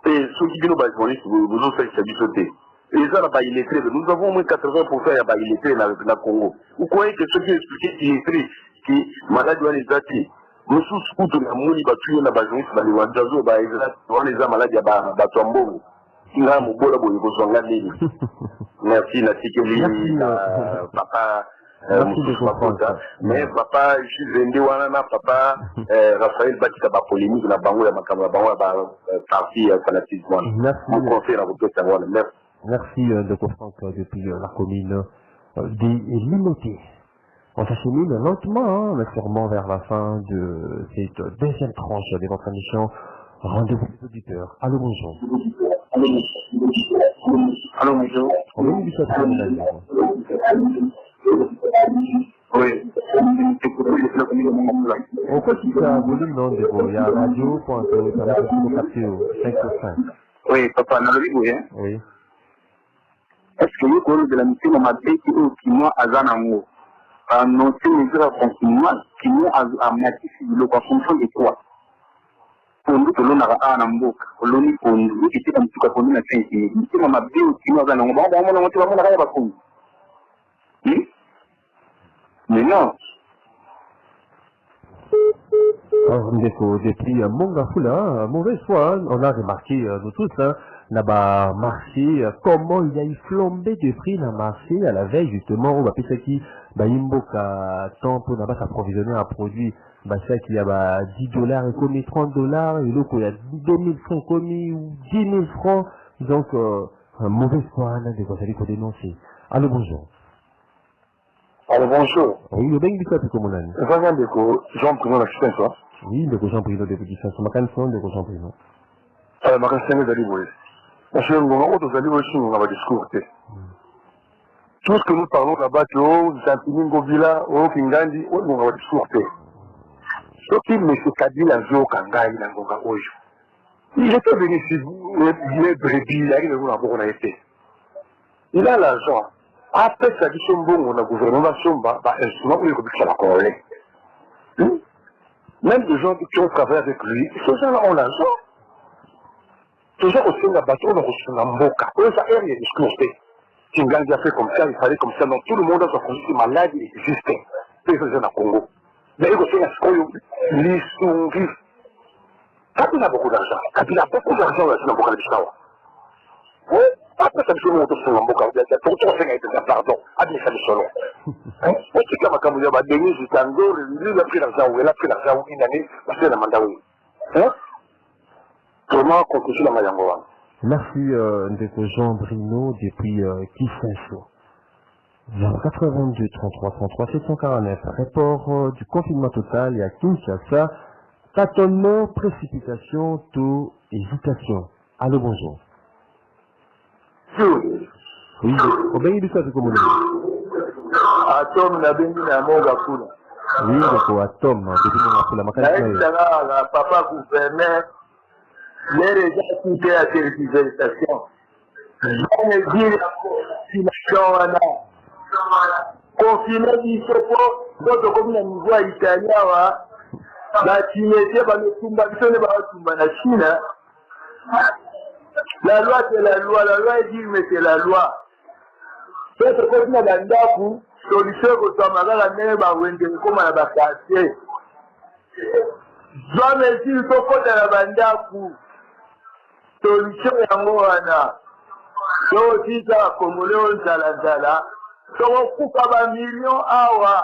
Et ceux qui viennent au bâtiment, vous ont fait ça du sauté. Les gens n'ont pas illettrés. Nous avons au moins 80% à illettrés dans le Congo. Vous croyez que ceux qui expliquent illettrés, qui maladie à les athées, nous sommes tous les moni battus dans la base, dans les wandazo, on les a malades à Batombo. Merci, papa. Mais papa, je suis venu papa, Raphaël Batista ba polémique na bango ya makambo bango ba parti fanatisme. Mon conseil à vous savoir. Merci de comprendre depuis la commune des Limotés. On s'achemine lentement, mais sûrement vers la fin de cette deuxième tranche de votre émission. Rendez-vous les auditeurs. Allô, bonjour. Allô, bonjour. On va du chat communal. Oui. On peut quitter un volume non de il y a radio, ça va être capté 5%. Oui, papa, n'a pas hein? Oui. Est-ce que vous connaissez de la mission de ma tête qui moi à Zanango? Annoncer les mesures de confinement qui moi à Matis, le fonction de quoi? Pour nous, l'on a un ambouk, l'on est pour nous, qui était comme tout à fait na 5 minutes. Si ma vie qui nous a un bon, on va la vacune. Mais non. Depuis Mongafula, mauvaise foi, on a remarqué, nous tous, là-bas, marché, comment il y a eu flambé de prix dans le marché à la veille, justement, on va penser qu'il y a un temps pour s'approvisionner un produit, ça qu'il y a $10 et commis $30, et l'autre il y a 2000 francs commis ou 10 000 francs, donc, mauvaise foi, on a des conseils qu'on dénoncer. Allô, bonjour. Alors bonjour. Oui, le bien du cas, c'est comme on a dit. Vraiment, Ndeko, Jean-Bruno l'assistant, toi. Oui, Ndeko Jean-Bruno depuis 15 ans. Ma canson, Ndeko Jean-Bruno. Ma canson, Ndeko Jean-Bruno. Parce que nous avons des alliés aussi, nous avons des discours. Tout ce que nous parlons là-bas, Zampiningo Villa, Kingandi, nous avons des discours. Ce qui M. Kabila Zo Kangai, il était venu ici, les brebis, il arrive à été. Il a l'argent. Après ça, dit son bon, on a gouvernement, instrument pour les publics à la Corée. Même les gens qui ont travaillé avec lui, ces gens-là ont l'argent. Ces gens aussi, la bateau, on a reçu un mboka. Eux, ça, il y a des discours. Kingangi a fait comme ça, il fallait comme ça. Donc tout le monde a sa condition malade et existait. C'est ces gens à Congo. Mais il y a aussi un scoyo, l'issouris. Kabila a beaucoup d'argent. Kabila a beaucoup d'argent, là, dans beaucoup d'argent. Oui. Après ça, je me retrouve sur l'emboca. Ton fait un pardon. Admis ça, selon. Moi, c'est comme quand vous avez donné jusqu'à un jour, il a pris l'argent, il a pris l'argent une année, parce que la mandat. Comment continuer la Mayangoa? Merci Ndeko Jean Brino depuis Kissenso. 82 33 33 749. Rapport du confinement total et à Kinshasa. Tâtonnement, précipitation, taux, hésitation. Allô, bonjour. Oui, au béni du soir, comment Atom na bengi na monga kuna. Oui, d'accord, Atom, depuis la mécanisme. Papa gouverneur, les gens qui étaient à certification. Je me dis la confination, confiné d'Isopo, d'autres comme le niveau italien, la Tunisie, la Chine. La loi c'est la loi, la loi est dit mais c'est la loi. C'est ce qu'on a dans le solution que tu as la même comme à la quartier. Je me dis qu'il faut que la banda solution est en Moana. Donc si tu as accumulé un salandala, tu as un million awa.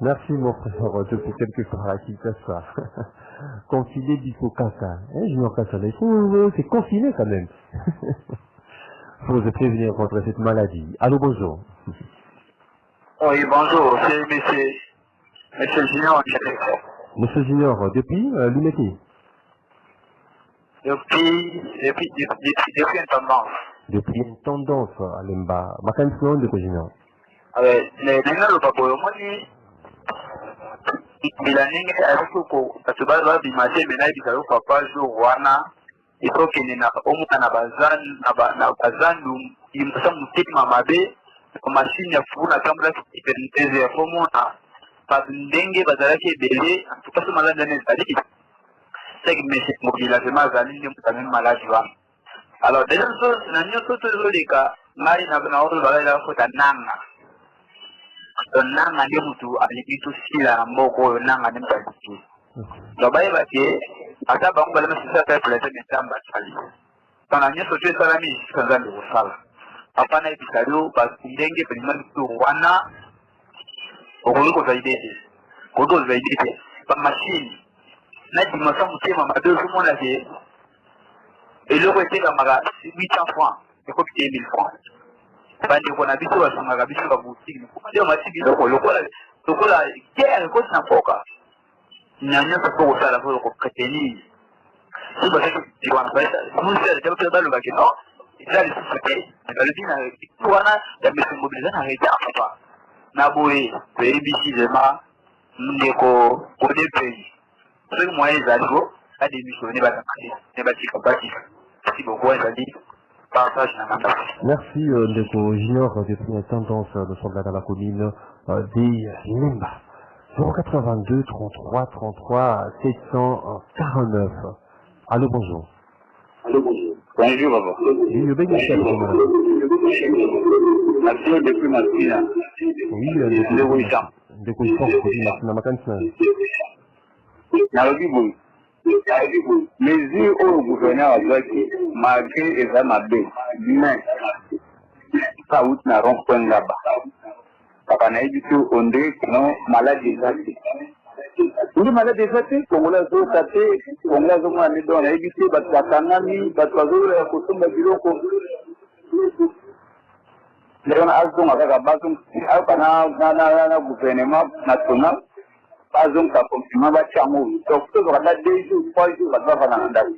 Merci mon frère, depuis quelques fois à Kinshasa. Confiné d'Ifokasa. Junior Kassa, c'est confiné quand même. Faut se prévenir contre cette maladie. Allô, bonjour. Oui, bonjour, c'est monsieur Junior. Monsieur Junior, depuis l'UMT? Depuis une tendance. Depuis une tendance à l'Emba. Ma canción de Junior. Bilaninge ariko bato babimase mena bizalo papa jour wana ikokende na omwana na bazandu imsa mutima mabe machine ya funa kambla hyperntese ya fomona pas ndenge bazalaki ebele en tout cas malade nezali c'est que monsieur mobile azema zali ndi mutane malade wana alors déjà na nyoto tozoleka ngai na oto balala kota nanga nanga ndi mutu alibitu sila mboko oyo nanga ndi mutalitu lobayeba ke ata bango balama sisa ta plate metamba sali tana nyoso tu esalami esika nzambe kosala apana ebisali oyo ndenge pelima bitu wana okoki kozwa ide te koki kozwa ide te bamashine na dimension motema mabe ozomona ke eloko etekamaka 800 francs ekoki te 1000 francs bandeko na biso basungaka biso babutiki nde masi biloko lokola guerre ekoti na mboka nyanyonso mpo kosala po kopretenir so basaki balobaki non eza lisusu te balobi na wana ya mesengobeli eza na retard papa na boye toyebisi vraimen ndeko kode pays soki moyen ezali ko adémissionne ne batika batika si beaucoup ezali. Merci Ndeko Junior depuis une tendance de son dans la commune des Limba. 082 33 33 749. Allô, bonjour. Allô, bonjour. Bonjour, papa. Oui, le béni chef. Merci depuis Matina. Oui, Ndeko Junior, c'est ma canne. Nalobi mesure au gouverneur azwaki malgré eza mabe mais kauti na rond-point là-bas kaka nayebi te ondre kino maladi eza te ndi maladi eza te kongola azoyoka te kongola azomona nde don nayebi te bato bakangami bato bazoyola kosomba biloko lelo na azonga kaka ayoka na gouvernement national bazong ka confinement bachango donc tozaka na 2 jours 3 jours bato bavanda na ndako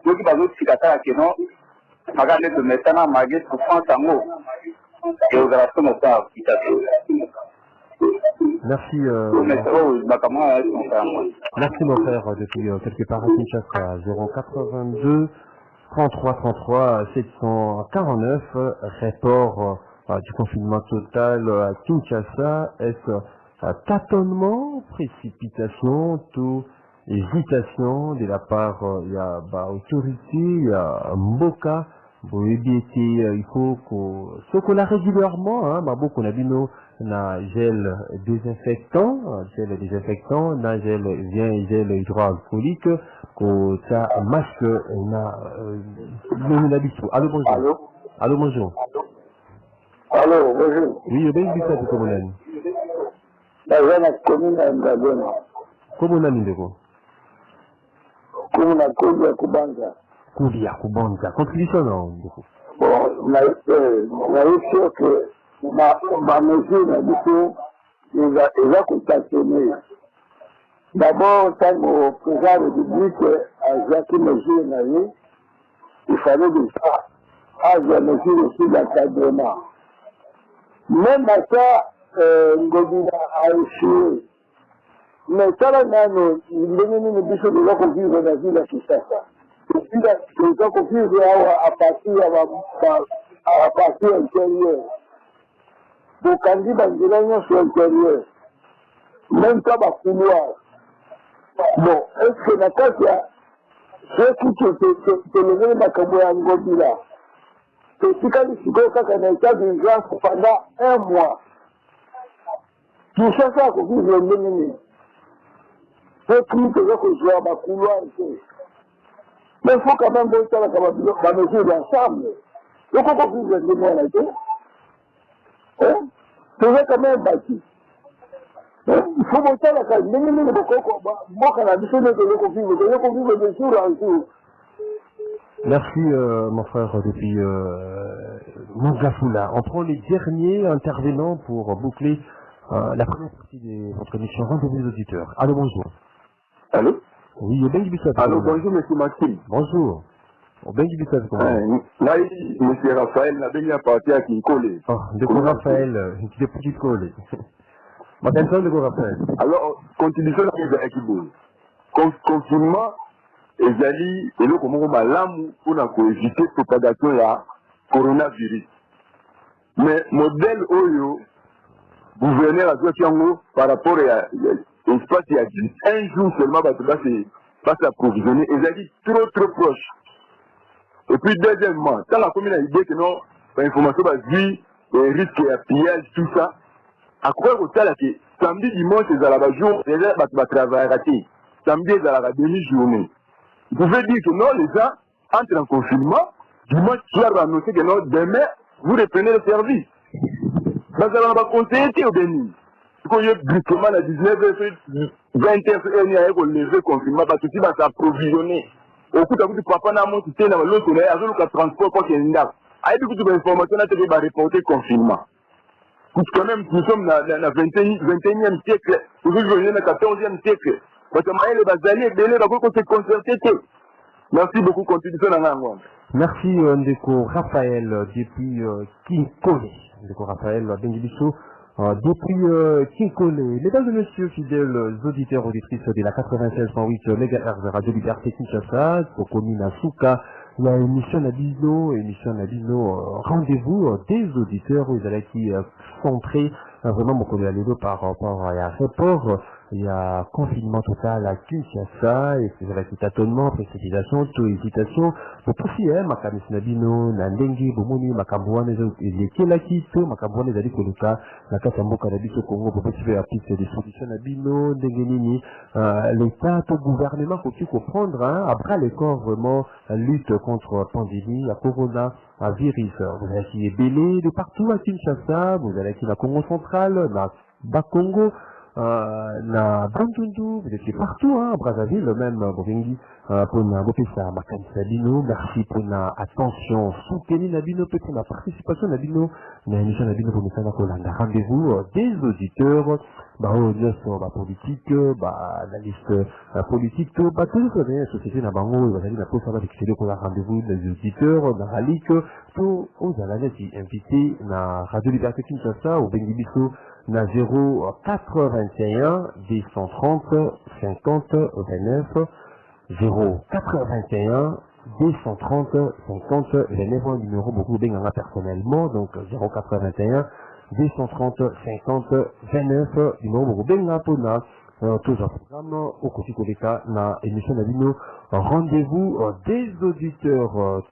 soki bazotika kaka keno maka nde tomesana mage souffrance yango eozala so mosala application. Merci merci mon frère depuis quelque part à Kinshasa. 082 33 33 749 rapport du confinement total à Kinshasa. Est-ce tâtonnement, précipitation, tout hésitation de la part il y a autorité, il y a Mboka, il faut qu'on a régulièrement, beaucoup on a dit nous na gel désinfectant, na gel hydroalcoolique, au ta masque na biso. Allô bonjour. Allô bonjour. Allô, bonjour. Oui, ben bisa tu komonani. Naza na commune ya Ngabema. Komonani ndeko. Commune na Kodi ya Kubanza. Kodi ya Kubanza. Contribution non ndeko. Bon, na sûr que ma mesure na biso eza kostationner. D'abord, quand le président de la République a jacqué mesure na ye, il fallait déjà avoir mesure aussi d'encadrement. Même à ça, Ngobila a échoué. Mais ça, là, il est venu biso de la confiance dans la ville à Kinshasa. Il a confiance à partir intérieure. Donc, quand il y a un sur l'intérieur, même pas ma couloir. Bon, est-ce que la case, ceux qui te levé ma caméra Ngobila, c'est ce qu'il y a un état d'urgence pendant un mois. Tout ça, ça, qu'on vit le même. C'est tout ce que je vois, ma couloir. Mais il faut quand même voir la mesure d'ensemble. Donc, on peut vivre le même. C'est quand même bâti. Il faut monter la case. Mais nous, moi, quand la mission de vivre de jour en jour. Merci mon frère depuis Mangafula. On prend les derniers intervenants pour boucler la première partie de votre émission. Rendez-vous les auditeurs. Allô, bonjour. Allô? Oui, Ben Gibissat. Allô, bonjour, monsieur Maxime. Bonjour. Ben Gibissat, là, monsieur Raphaël, la dernière partie à Kinkole. Oh, de quoi Raphaël, qui est petit collé. Ma personne de quoi Raphaël. Alors, contribution à Kibo. Confinement. Ezali et le comment malamu pour éviter la propagation de la coronavirus. Mais modèle Oyo, gouverneur a dit par rapport à l'espace il y a un jour seulement va s'approvisionner. Ezali trop proche. Et puis deuxièmement, quand la commune a dit que non, l'information va dire risque à pillage, tout ça, à quoi que samedi, dimanche, c'est à la jour, les gens vont travailler raté. Samedi, c'est à la demi-journée. Vous pouvez dire que non, les gens entrent en confinement, dimanche soir, va annoncer que non, demain, vous reprenez le service. Parce qu'on va conseiller au Bénin. Parce qu'il y a brusquement à 19h, 20h, il y a un lever confinement, parce que si va s'approvisionner, au coup de papa n'a monté, il y a l'autre, il y a un transport, quoi qu'il y ait une date. Il y a beaucoup d'informations, il va reporter confinement. Quand même, nous sommes dans le 21e siècle, nous sommes dans le 14e siècle. Parce que les Bazali et Bélé, on se concerter. Merci beaucoup, contribution dans la langue. Merci, Ndeko Raphaël, depuis Kinkole. Ndeko Raphaël, Bengibiso, depuis Kinkole. Mesdames et messieurs, fidèles auditeurs, auditrices de la 96.8 MHz Radio Liberté Kinshasa, au commune Souka, la émission Nabino, rendez-vous des auditeurs, vous allez qui centré vraiment mon collègue par rapport à l'aéroport. Il y a confinement total à Kinshasa, et c'est avec tâtonnement, précipitation, tout hésitation. Vous poussiez, Makamis Nabino, Nandengi, Bomoni, Makambouane, les Kelakito, Makambouane, les Alikoluka, la Kasambo, Cannabis au Congo, pour participer à la piste des solutions Nabino, Ndengenini, l'État, tout gouvernement, faut-il comprendre, à bras les corps, vraiment, la lutte contre la pandémie, la corona, un virus. Vous allez qui est belé de partout à Kinshasa, vous allez qui la Congo centrale, la Bakongo, na Bandundu, vous étiez partout, hein, Brazzaville, même, Bovengi, pour na Bopesa, Makanisa Bino, merci pour na attention, soutenez Nabino, pour la participation Nabino, na émission Nabino, pour Messana Kolanda. Rendez-vous des auditeurs, la politique, la liste politique, tout la société na bango, vous allez la poste avec le rendez-vous des auditeurs, na Ralik, tout, aux alliés invités, na Radio Liberté Kinshasa, au Bengibiso, na 081 230 50 29 081 230 50 29 un numéro beaucoup bien personnellement donc 081 230 50 29 numéro beaucoup bien pour tous les programmes au côté de l'état na émission de rendez-vous des auditeurs